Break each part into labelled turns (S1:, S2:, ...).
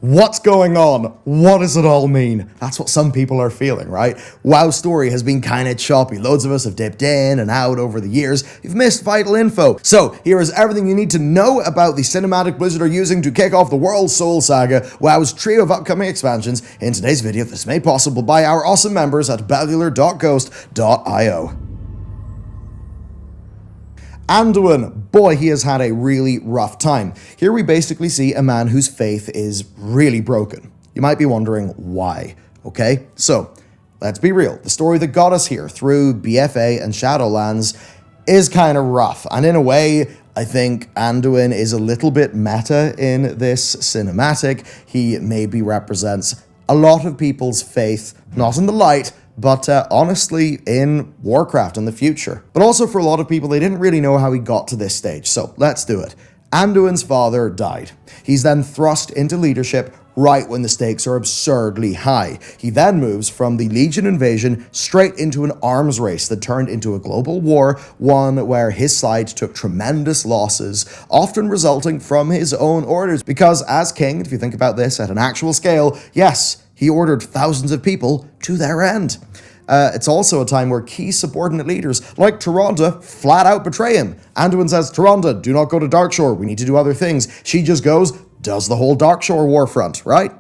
S1: What's going on? What does it all mean? That's what some people are feeling, right? WoW's story has been kind of choppy. Loads of us have dipped in and out over the years. You've missed vital info. So here is everything you need to know about the cinematic Blizzard are using to kick off the World Soul Saga, WoW's trio of upcoming expansions, in today's video that's made possible by our awesome members at bellular.ghost.io. Anduin, boy, he has had a really rough time. Here we basically see a man whose faith is really broken. You might be wondering why, okay? So, let's be real. The story that got us here through BFA and Shadowlands is kind of rough. And in a way, I think Anduin is a little bit meta in this cinematic. He maybe represents a lot of people's faith, not in the light, but honestly in Warcraft in the future. But also for a lot of people, they didn't really know how he got to this stage, so let's do it. Anduin's father died. He's then thrust into leadership right when the stakes are absurdly high. He then moves from the Legion invasion straight into an arms race that turned into a global war, one where his side took tremendous losses, often resulting from his own orders, because as king, if you think about this at an actual scale, yes, he ordered thousands of people to their end. It's also a time where key subordinate leaders like Tyrande flat out betray him. Anduin says, Tyrande, do not go to Darkshore, we need to do other things. She just goes, does the whole Darkshore war front, right?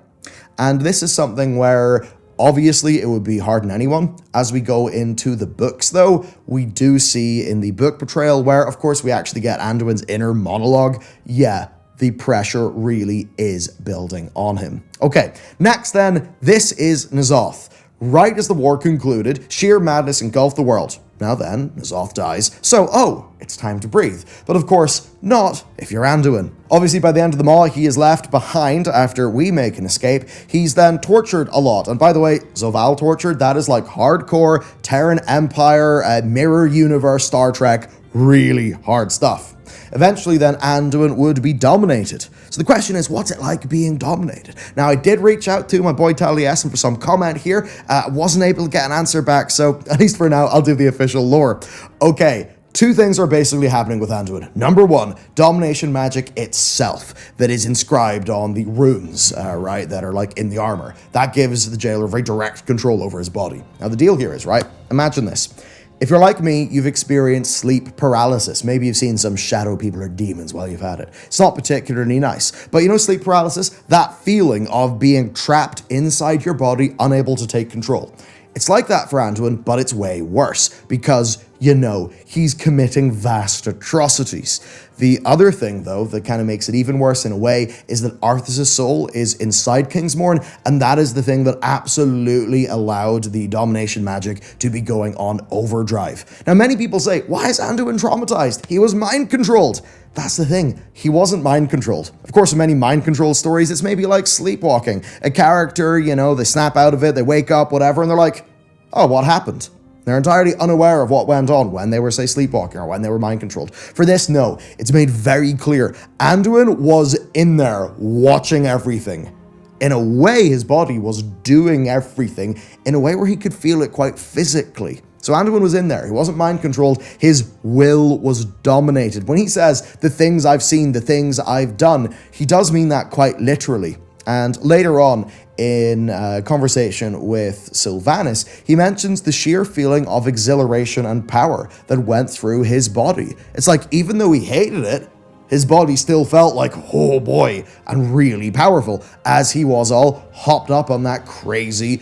S1: And this is something where obviously it would be hard on anyone. As we go into the books though, we do see in the book betrayal where of course we actually get Anduin's inner monologue. Yeah, the pressure really is building on him. Okay, next then, this is N'Zoth. Right as the war concluded, sheer madness engulfed the world. Now then, N'Zoth dies, so it's time to breathe. But of course, not if you're Anduin. Obviously by the end of the Maw, he is left behind after we make an escape. He's then tortured a lot. And by the way, Zovaal tortured, that is like hardcore Terran Empire, Mirror Universe, Star Trek, really hard stuff. Eventually then Anduin would be dominated. So the question is, what's it like being dominated? Now I did reach out to my boy Taliesin for some comment here. Wasn't able to get an answer back, so at least for now I'll do the official lore. Okay, two things are basically happening with Anduin. Number one, domination magic itself that is inscribed on the runes, right, that are like in the armor. That gives the jailer very direct control over his body. Now the deal here is, right, imagine this. If you're like me, you've experienced sleep paralysis. Maybe you've seen some shadow people or demons while you've had it. It's not particularly nice. But you know sleep paralysis? That feeling of being trapped inside your body, unable to take control. It's like that for Anduin, but it's way worse because, you know, he's committing vast atrocities. The other thing, though, that kind of makes it even worse in a way is that Arthas' soul is inside Kingsmorn, and that is the thing that absolutely allowed the domination magic to be going on overdrive. Now, many people say, why is Anduin traumatized? He was mind-controlled. That's the thing, he wasn't mind-controlled. Of course, in many mind-control stories, it's maybe like sleepwalking. A character, you know, they snap out of it, they wake up, whatever, and they're like, oh, what happened? They're entirely unaware of what went on when they were, say, sleepwalking or when they were mind-controlled. For this, no, it's made very clear. Anduin was in there watching everything. In a way, his body was doing everything in a way where he could feel it quite physically. So Anduin was in there. He wasn't mind-controlled. His will was dominated. When he says, the things I've seen, the things I've done, he does mean that quite literally. And later on, in a conversation with Sylvanas, he mentions the sheer feeling of exhilaration and power that went through his body. It's like, even though he hated it, his body still felt like, oh boy, and really powerful, as he was all hopped up on that crazy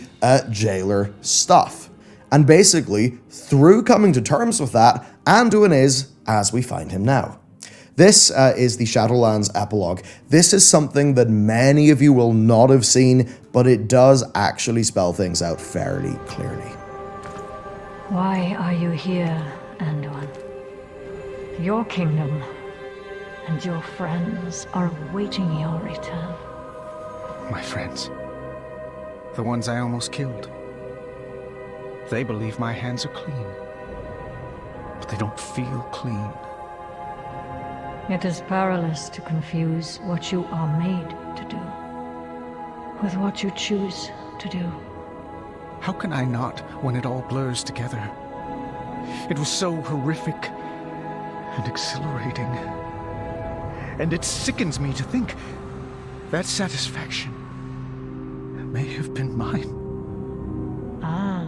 S1: jailer stuff. And basically, through coming to terms with that, Anduin is as we find him now. This is the Shadowlands epilogue. This is something that many of you will not have seen, but it does actually spell things out fairly clearly.
S2: Why are you here, Anduin? Your kingdom and your friends are awaiting your return.
S3: My friends, the ones I almost killed. They believe my hands are clean, but they don't feel clean.
S2: It is perilous to confuse what you are made to do with what you choose to do.
S3: How can I not when it all blurs together? It was so horrific and exhilarating. And it sickens me to think that satisfaction may have been mine.
S2: Ah,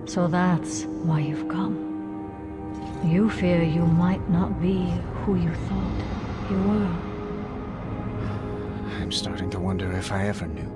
S2: so that's why you've come. You fear you might not be who you thought you were.
S3: I'm starting to wonder if I ever knew.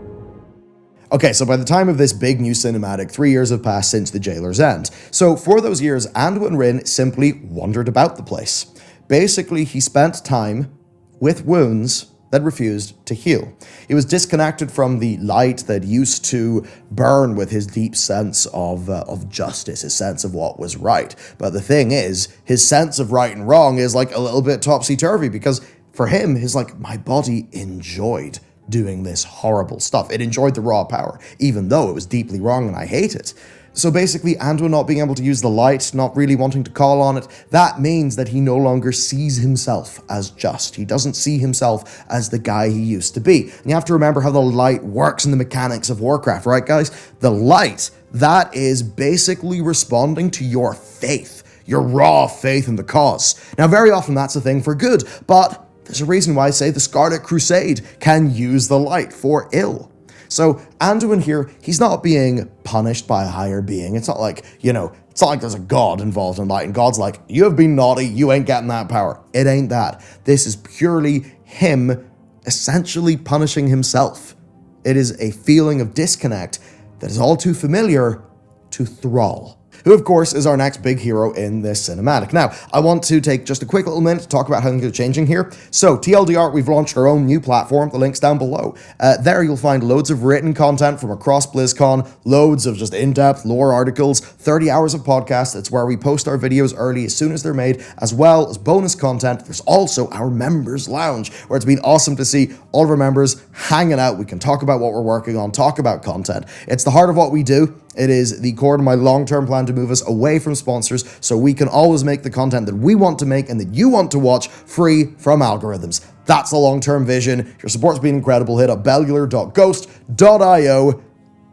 S1: Okay, so by the time of this big new cinematic, 3 years have passed since the Jailer's End. So for those years, Anduin Wrynn simply wandered about the place. Basically, he spent time with wounds that refused to heal. He was disconnected from the light that used to burn with his deep sense of justice, his sense of what was right. But the thing is, his sense of right and wrong is like a little bit topsy-turvy, because for him, his my body enjoyed doing this horrible stuff. It enjoyed the raw power, even though it was deeply wrong and I hate it. So basically, Anduin not being able to use the light, not really wanting to call on it, that means that he no longer sees himself as just. He doesn't see himself as the guy he used to be. And you have to remember how the light works in the mechanics of Warcraft, right, guys? The light, that is basically responding to your faith, your raw faith in the cause. Now, very often that's a thing for good, but there's a reason why I say the Scarlet Crusade can use the light for ill. So Anduin here, he's not being punished by a higher being. It's not like, it's not like there's a god involved in light and God's like, you have been naughty, you ain't getting that power. It ain't that. This is purely him essentially punishing himself. It is a feeling of disconnect that is all too familiar to Thrall, who of course is our next big hero in this cinematic. Now, I want to take just a quick little minute to talk about how things are changing here. So, TLDR, we've launched our own new platform, the link's down below. There you'll find loads of written content from across BlizzCon, loads of just in-depth lore articles, 30 hours of podcasts. It's where we post our videos early as soon as they're made, as well as bonus content. There's also our members lounge, where it's been awesome to see all of our members hanging out. We can talk about what we're working on, talk about content. It's the heart of what we do. It is the core to my long-term plan to move us away from sponsors so we can always make the content that we want to make and that you want to watch free from algorithms. That's the long-term vision. Your support's been incredible. Hit up bellular.ghost.io.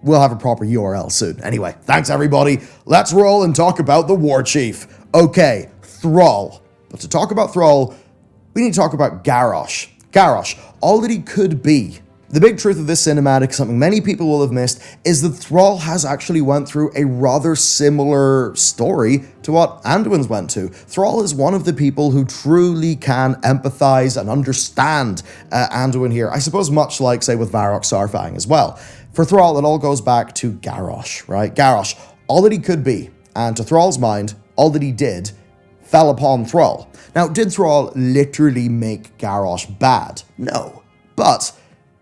S1: We'll have a proper URL soon. Anyway, thanks everybody. Let's roll and talk about the War Chief. Okay, Thrall. But to talk about Thrall, we need to talk about Garrosh. Garrosh, all that he could be. The big truth of this cinematic, something many people will have missed, is that Thrall has actually went through a rather similar story to what Anduin's went to. Thrall is one of the people who truly can empathize and understand Anduin here, I suppose much like, say, with Varrock Sarfang as well. For Thrall, it all goes back to Garrosh, right? Garrosh, all that he could be, and to Thrall's mind, all that he did, fell upon Thrall. Now, did Thrall literally make Garrosh bad? No. But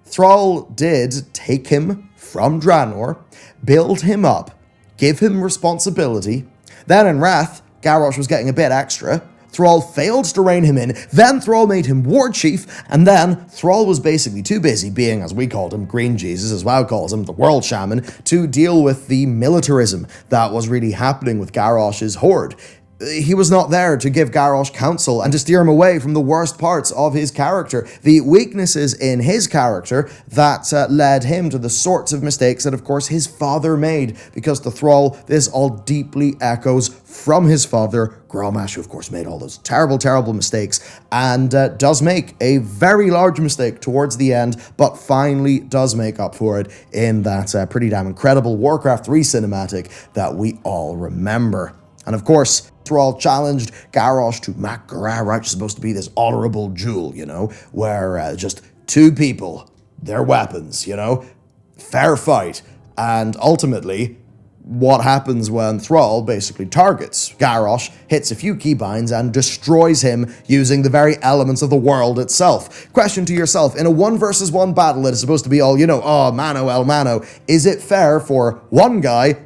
S1: Thrall did take him from Draenor, build him up, give him responsibility. Then in wrath, Garrosh was getting a bit extra. Thrall failed to rein him in, then Thrall made him War Chief, and then Thrall was basically too busy being, as we called him, Green Jesus, as WoW calls him, the World Shaman, to deal with the militarism that was really happening with Garrosh's horde. He was not there to give Garrosh counsel and to steer him away from the worst parts of his character, the weaknesses in his character that led him to the sorts of mistakes that, of course, his father made. Because to Thrall, this all deeply echoes from his father, Grommash, who, of course, made all those terrible, terrible mistakes, and does make a very large mistake towards the end, but finally does make up for it in that pretty damn incredible Warcraft 3 cinematic that we all remember. And of course, Thrall challenged Garrosh to Mak-Garra, right? It's supposed to be this honorable duel, where just two people, their weapons, fair fight. And ultimately, what happens when Thrall basically targets Garrosh, hits a few keybinds, and destroys him using the very elements of the world itself. Question to yourself, in a 1-versus-1 battle that is supposed to be all, mano el mano, is it fair for one guy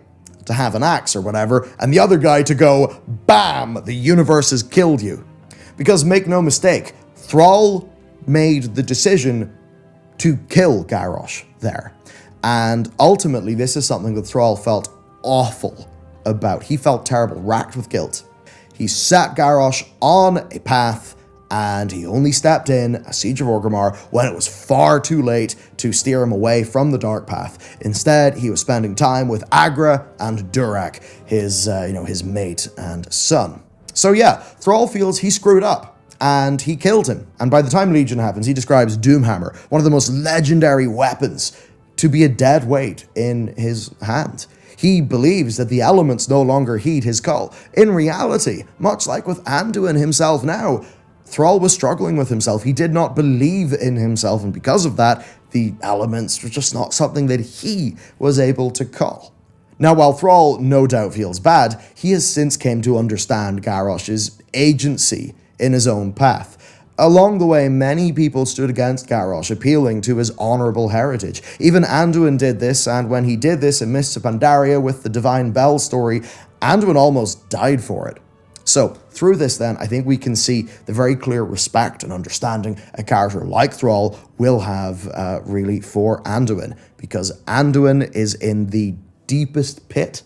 S1: to have an axe or whatever, and the other guy to go, bam, the universe has killed you? Because make no mistake, Thrall made the decision to kill Garrosh there. And ultimately, this is something that Thrall felt awful about. He felt terrible, racked with guilt. He set Garrosh on a path, and he only stepped in a Siege of Orgrimmar when it was far too late to steer him away from the dark path. Instead, he was spending time with Agra and Durak, his mate and son. So yeah, Thrall feels he screwed up, and he killed him. And by the time Legion happens, he describes Doomhammer, one of the most legendary weapons, to be a dead weight in his hand. He believes that the elements no longer heed his call. In reality, much like with Anduin himself now, Thrall was struggling with himself. He did not believe in himself, and because of that, the elements were just not something that he was able to call. Now, while Thrall no doubt feels bad, he has since came to understand Garrosh's agency in his own path. Along the way, many people stood against Garrosh, appealing to his honorable heritage. Even Anduin did this, and when he did this in Mists of Pandaria with the Divine Bell story, Anduin almost died for it. So, through this then, I think we can see the very clear respect and understanding a character like Thrall will have really for Anduin, because Anduin is in the deepest pit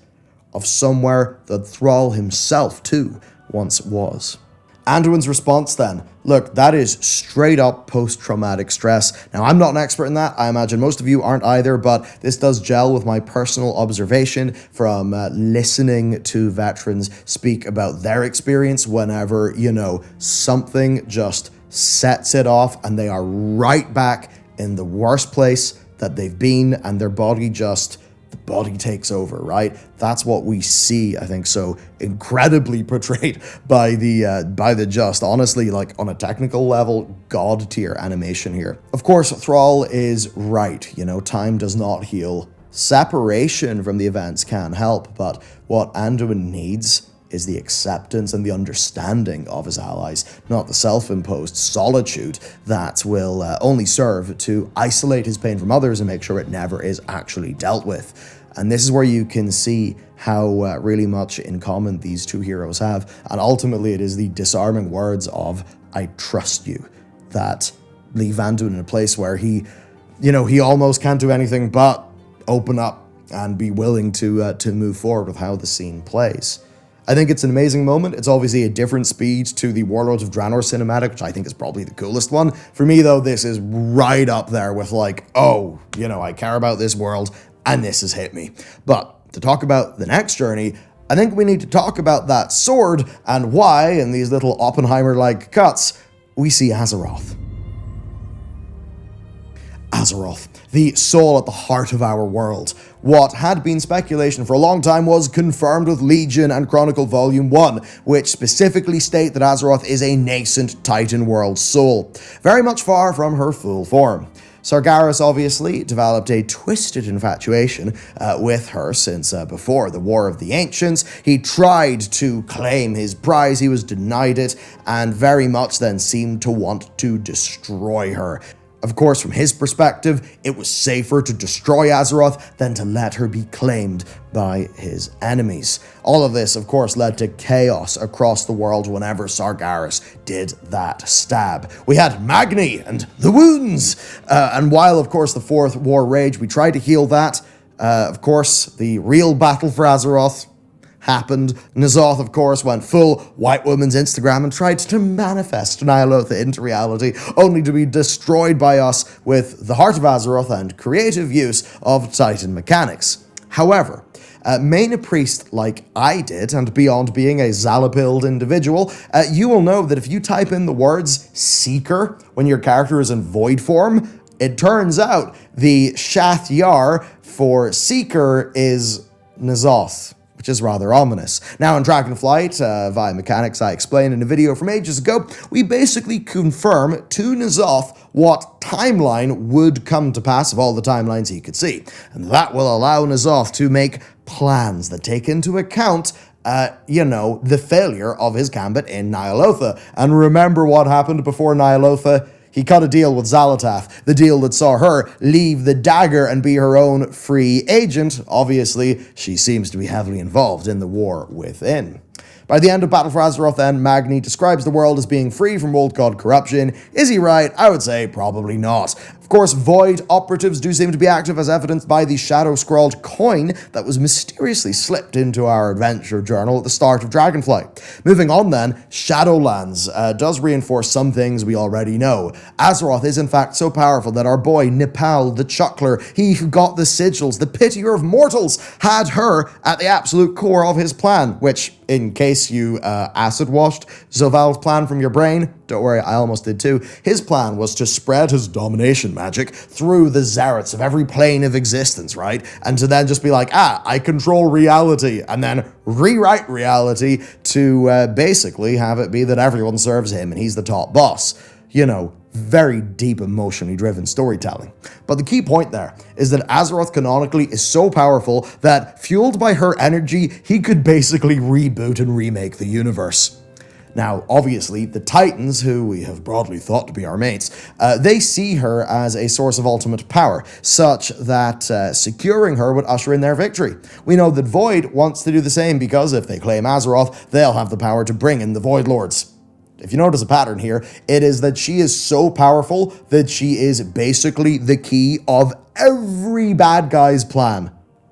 S1: of somewhere that Thrall himself too once was. Anduin's response then, look, that is straight up post-traumatic stress. Now, I'm not an expert in that. I imagine most of you aren't either, but this does gel with my personal observation from listening to veterans speak about their experience whenever, something just sets it off and they are right back in the worst place that they've been, and their body takes over, right? That's what we see, I think, so incredibly portrayed by the just, honestly, like on a technical level, god tier animation here. Of course, Thrall is right, time does not heal. Separation from the events can help, but what Anduin needs is the acceptance and the understanding of his allies, not the self-imposed solitude that will only serve to isolate his pain from others and make sure it never is actually dealt with. And this is where you can see how really much in common these two heroes have. And ultimately, it is the disarming words of, I trust you, that leave Anduin in a place where he almost can't do anything but open up and be willing to move forward with how the scene plays. I think it's an amazing moment. It's obviously a different speed to the Warlords of Draenor cinematic, which I think is probably the coolest one. For me, though, this is right up there with like, I care about this world, and this has hit me. But to talk about the next journey, I think we need to talk about that sword and why, in these little Oppenheimer-like cuts, we see Azeroth. Azeroth, the soul at the heart of our world. What had been speculation for a long time was confirmed with Legion and Chronicle Volume 1, which specifically state that Azeroth is a nascent Titan world soul, very much far from her full form. Sargeras obviously developed a twisted infatuation with her since before the War of the Ancients. He tried to claim his prize, he was denied it, and very much then seemed to want to destroy her. Of course, from his perspective, it was safer to destroy Azeroth than to let her be claimed by his enemies. All of this, of course, led to chaos across the world whenever Sargeras did that stab. We had Magni and the wounds, and while, of course, the Fourth War raged, we tried to heal that. Of course, the real battle for Azeroth happened. N'Zoth, of course, went full white woman's Instagram and tried to manifest Ny'alotha into reality, only to be destroyed by us with the Heart of Azeroth and creative use of Titan mechanics. However, main a priest like I did, and beyond being a Zalapilled individual, you will know that if you type in the words Seeker when your character is in void form, it turns out the Shath Yar for Seeker is N'Zoth, which is rather ominous. Now in Dragonflight, via mechanics I explained in a video from ages ago, we basically confirm to N'Zoth what timeline would come to pass of all the timelines he could see. And that will allow N'Zoth to make plans that take into account the failure of his gambit in Ny'alotha. And remember what happened before Ny'alotha? He cut a deal with Xal'atath, the deal that saw her leave the dagger and be her own free agent. Obviously, she seems to be heavily involved in the war within. By the end of Battle for Azeroth then, Magni describes the world as being free from old god corruption. Is he right? I would say probably not. Of course, Void operatives do seem to be active, as evidenced by the shadow-scrawled coin that was mysteriously slipped into our adventure journal at the start of Dragonflight. Moving on then, Shadowlands does reinforce some things we already know. Azeroth is in fact so powerful that our boy Nepal the Chuckler, he who got the sigils, the pitier of mortals, had her at the absolute core of his plan, which, in case you acid-washed Zoval's plan from your brain, Don't worry, I almost did too. His plan was to spread his domination magic through the Zarets of every plane of existence, right? And to then just be like, I control reality, and then rewrite reality to basically have it be that everyone serves him and he's the top boss. You know, very deep emotionally driven storytelling. But the key point there is that Azeroth canonically is so powerful that, fueled by her energy, he could basically reboot and remake the universe. Now, obviously, the Titans, who we have broadly thought to be our mates, they see her as a source of ultimate power, such that securing her would usher in their victory. We know that Void wants to do the same because if they claim Azeroth, they'll have the power to bring in the Void Lords. If you notice a pattern here, it is that she is so powerful that she is basically the key of every bad guy's plan.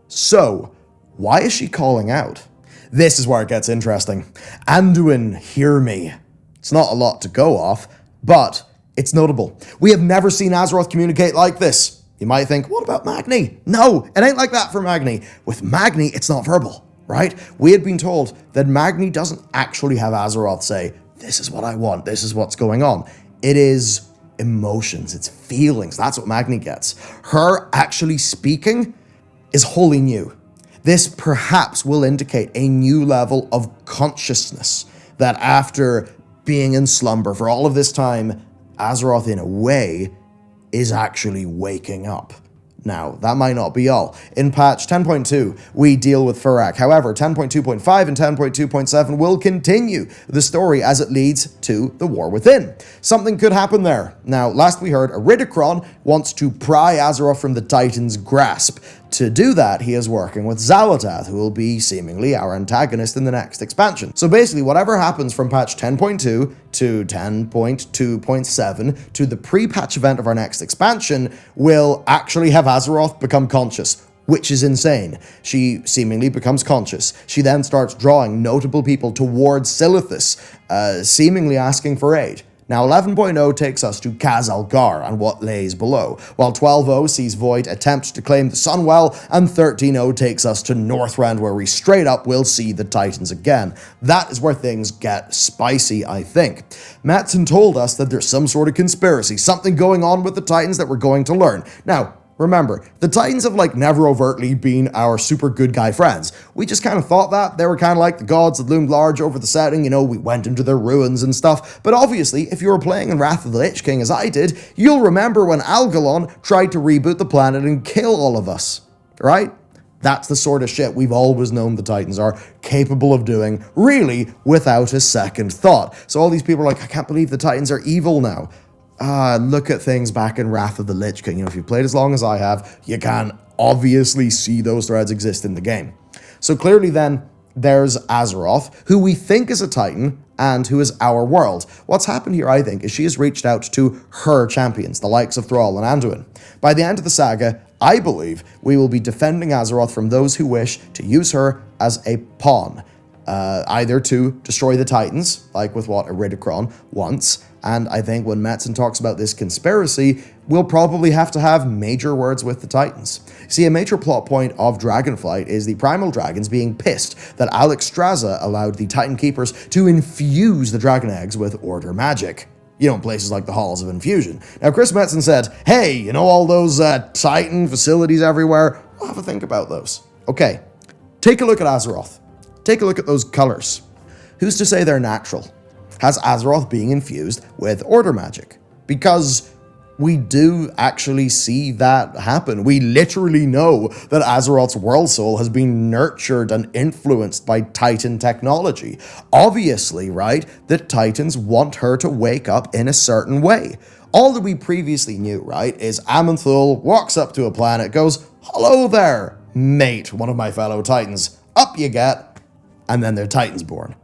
S1: So, why is she calling out? This is where it gets interesting. Anduin, hear me. It's not a lot to go off, but it's notable. We have never seen Azeroth communicate like this. You might think, what about Magni? No, it ain't like that for Magni. With Magni, it's not verbal, right? We had been told that Magni doesn't actually have Azeroth say, this is what I want, this is what's going on. It is emotions, it's feelings. That's what Magni gets. Her actually speaking is wholly new. This perhaps will indicate a new level of consciousness, that after being in slumber for all of this time, Azeroth in a way is actually waking up. Now, that might not be all. In patch 10.2, we deal with Furak. However, 10.2.5 and 10.2.7 will continue the story as it leads to the War Within. Something could happen there. Now, last we heard, Iridikron wants to pry Azeroth from the Titan's grasp. To do that, he is working with Xal'atath, who will be seemingly our antagonist in the next expansion. So basically, whatever happens from patch 10.2 to 10.2.7 to the pre-patch event of our next expansion will actually have Azeroth become conscious, which is insane. She seemingly becomes conscious. She then starts drawing notable people towards Silithus, seemingly asking for aid. Now, 11.0 takes us to Khaz-Algar and what lays below, while 12.0 sees Void attempt to claim the Sunwell, and 13.0 takes us to Northrend, where we straight up will see the Titans again. That is where things get spicy, I think. Metzen told us that there's some sort of conspiracy, something going on with the Titans that we're going to learn. Now, remember, the Titans have never overtly been our super good guy friends. We just kind of thought that. They were kind of like the gods that loomed large over the setting, we went into their ruins and stuff. But obviously, if you were playing in Wrath of the Lich King as I did, you'll remember when Algalon tried to reboot the planet and kill all of us, right? That's the sort of shit we've always known the Titans are capable of doing, really, without a second thought. So all these people are like, I can't believe the Titans are evil now. Look at things back in Wrath of the Lich King. If you played as long as I have, you can obviously see those threads exist in the game. So clearly then, there's Azeroth, who we think is a Titan, and who is our world. What's happened here, I think, is she has reached out to her champions, the likes of Thrall and Anduin. By the end of the saga, I believe we will be defending Azeroth from those who wish to use her as a pawn. Either to destroy the Titans, like with what Iridikron wants, and I think when Metzen talks about this conspiracy, we'll probably have to have major words with the Titans. See, a major plot point of Dragonflight is the Primal Dragons being pissed that Alexstrasza allowed the Titan Keepers to infuse the dragon eggs with Order magic. Places like the Halls of Infusion. Now, Chris Metzen said, hey, all those Titan facilities everywhere? We'll have a think about those. Okay, take a look at Azeroth. Take a look at those colors. Who's to say they're natural? Has Azeroth being infused with Order magic? Because we do actually see that happen. We literally know that Azeroth's world soul has been nurtured and influenced by Titan technology. Obviously, right, the Titans want her to wake up in a certain way. All that we previously knew, right, is Aman'Thul walks up to a planet, goes, hello there, mate, one of my fellow Titans. Up you get. And then their Titans born.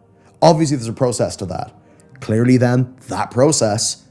S1: Obviously, there's a process to that. Clearly, then, that process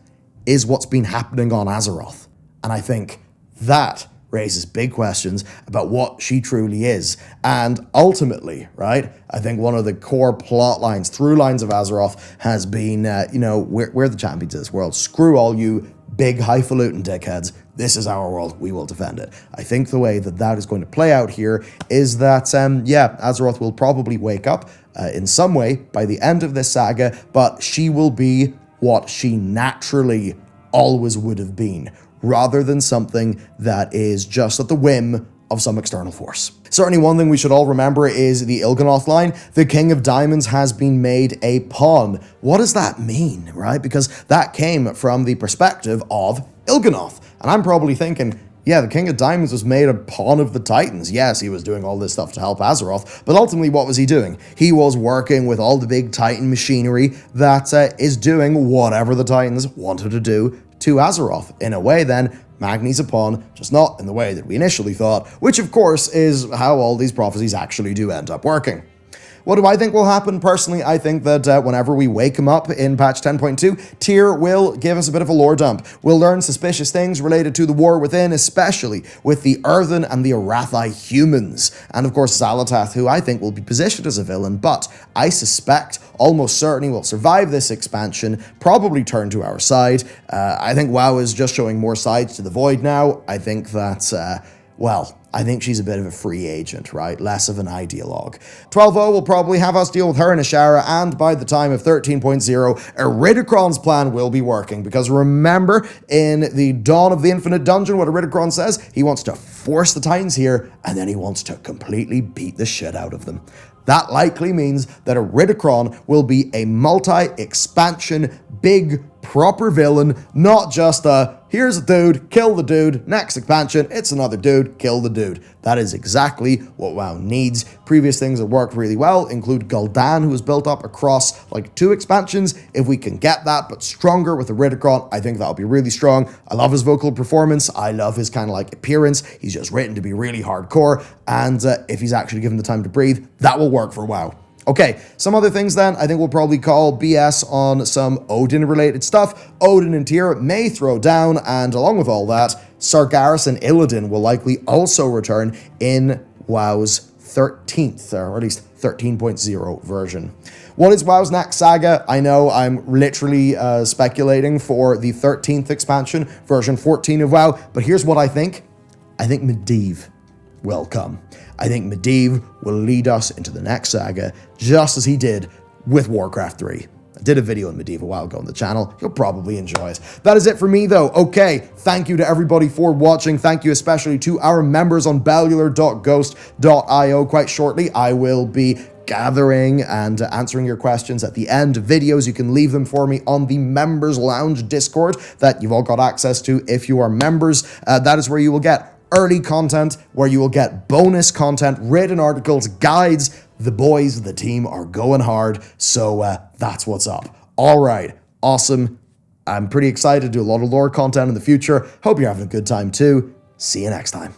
S1: is what's been happening on Azeroth. And I think that raises big questions about what she truly is. And ultimately, right, I think one of the core plot lines, through lines of Azeroth has been, we're the champions of this world. Screw all you big highfalutin dickheads. This is our world. We will defend it. I think the way that is going to play out here is that, Azeroth will probably wake up in some way by the end of this saga, but she will be what she naturally always would have been, rather than something that is just at the whim of some external force. Certainly one thing we should all remember is the Il'gynoth line. The King of Diamonds has been made a pawn. What does that mean, right? Because that came from the perspective of Il'gynoth. And I'm probably thinking, yeah, the King of Diamonds was made a pawn of the Titans. Yes, he was doing all this stuff to help Azeroth, but ultimately what was he doing? He was working with all the big Titan machinery that is doing whatever the Titans wanted to do to Azeroth. In a way then, Magni's a pawn, just not in the way that we initially thought, which of course is how all these prophecies actually do end up working. What do I think will happen? Personally, I think that whenever we wake him up in patch 10.2, Tyr will give us a bit of a lore dump. We'll learn suspicious things related to the war within, especially with the Earthen and the Arathi humans. And of course, Xal'atath, who I think will be positioned as a villain, but I suspect almost certainly will survive this expansion, probably turn to our side. I think WoW is just showing more sides to the Void now. I think that, I think she's a bit of a free agent, right? Less of an ideologue. 12.0 will probably have us deal with her and Ashara, and by the time of 13.0, Iridikron's plan will be working. Because remember, in the Dawn of the Infinite Dungeon, what Iridikron says, he wants to force the Titans here, and then he wants to completely beat the shit out of them. That likely means that Iridikron will be a multi-expansion, big, proper villain, not just a, here's a dude, kill the dude, next expansion, it's another dude, kill the dude. That is exactly what WoW needs. Previous things that worked really well include Gul'dan, who was built up across like 2 expansions. If we can get that, but stronger with Iridikron, I think that'll be really strong. I love his vocal performance. I love his kind of like appearance. He's just written to be really hardcore. And if he's actually given the time to breathe, that will work for WoW. Okay, some other things then. I think we'll probably call BS on some Odin-related stuff. Odin and Tyr may throw down, and along with all that, Sargeras and Illidan will likely also return in WoW's 13th, or at least 13.0 version. What is WoW's next saga? I know I'm literally speculating for the 13th expansion, version 14 of WoW, but here's what I think. I think Medivh will come. I think Medivh will lead us into the next saga, just as he did with Warcraft 3. I did a video on Medivh a while ago on the channel. You'll probably enjoy it. That is it for me, though. Okay, thank you to everybody for watching. Thank you especially to our members on bellular.ghost.io. Quite shortly, I will be gathering and answering your questions at the end of videos. You can leave them for me on the Members Lounge Discord that you've all got access to if you are members. That is where you will get early content, where you will get bonus content, written articles, guides. The boys, the team are going hard, so that's what's up. All right, awesome. I'm pretty excited to do a lot of lore content in the future. Hope you're having a good time too. See you next time.